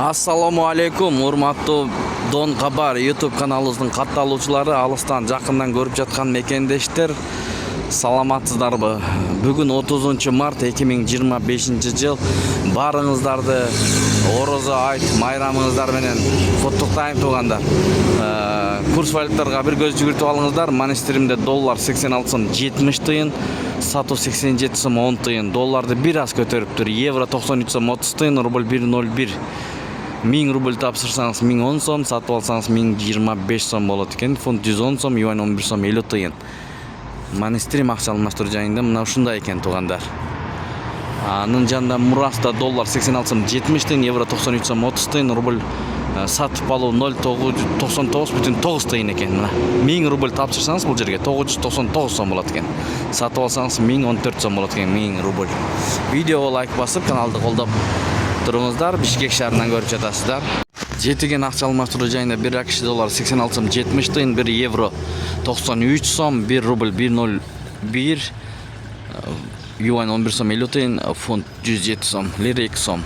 Assalamu alaikum, урматтуу Дон Кабар YouTube каналыбыздын катталуучулары, алыстан жакындан көрүп жаткан мекендештер, саламатсыздарбы? Бүгүн 30 март 2025 жыл. Барыңыздарды Орозо айт майрамыңыздар менен куттуктайм туугандар. Курс валюталарга бир көз жүгүртүп алыңыздар. Манистеримде доллар 86 сом 70 тыйын, сату 87 сом 10 тыйын. Долларды бир аз көтөрүптүр. Евро 93 сом 30 тыйын, рубль 1.01. 1000 рубль тапсырсаңыз 1010 сом, сатып алсаңыз 1025 сом болот экен. Фунт 110 сом, юань 11 сом 50 тыйын. Манистерим акча алмаштыруу жайында мына ушундай экен туугандар. Анын жанында Мураста доллар 86 сом 70 тыйын, евро 93 сом 30 тыйын, рубль сатып алуу 0.99,9 тыйын экен. Мына 1000 рубль тапсырсаңыз бул жерге 999 сом болот экен. Сатып алсаңыз 1014 сом болот экен 1000 рубль. Видеого лайк басып, каналды колдоп туруңуздар. Бишкек шаарынан көрүп жатасыздар. Жетиген акча алмаштыруу жайында 1 акш доллар 86 сом 70 тыйын, 1 евро 93 сом, 1 рубль 1.01, юань 11 сом 50 тыйын, фунт 107 сом, лира 2 сом.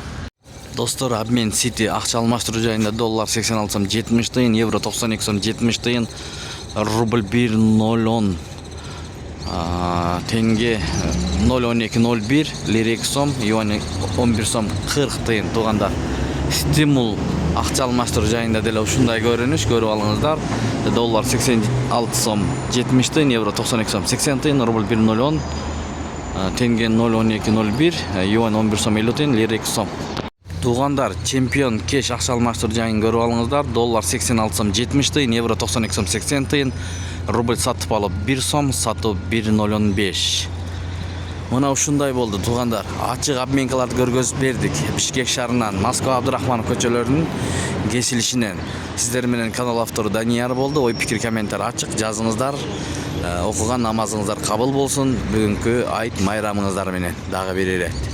Достор, обмен сити акча алмаштыруу жайында доллар 86 сом 70 тыйын, евро 92 сом 70 тыйын, рубль 1.010, тенге 0.1201, лира 2 сом, юань 11 сом 40 тыйын туугандар. Стимул акча алмаштыруу жайында деле ушундай көрүнүш көрүп алыңыздар. Доллар 86 сом 70 тыйын, евро 92 сом 80 тыйын, рубль 1.010, тенге 0.1201, юань 11 сом 50 тыйын, лира 2 сом. Туугандар, чемпион кеш акча алмаштыруу жайын көрүп алыңыздар. Доллар 86 сом 70 тыйын, евро 92 сом 80 тыйын, рубль сатып алып 1 сом, сатуу 1.05. Мына ушундай болду туугандар. Ачык обменкаларды көргөзүп бердик. Бишкек шаарынан Москва Абдрахманов көчөлөрүнүн кесилишинен. Сиздер менен канал автору Данияр болду. Ой пикир комментарий ачык жазыңыздар. Окуган намазыңыздар кабыл болсун. Бүгүнкү айт майрамыңыздар менен дагы бир ирет.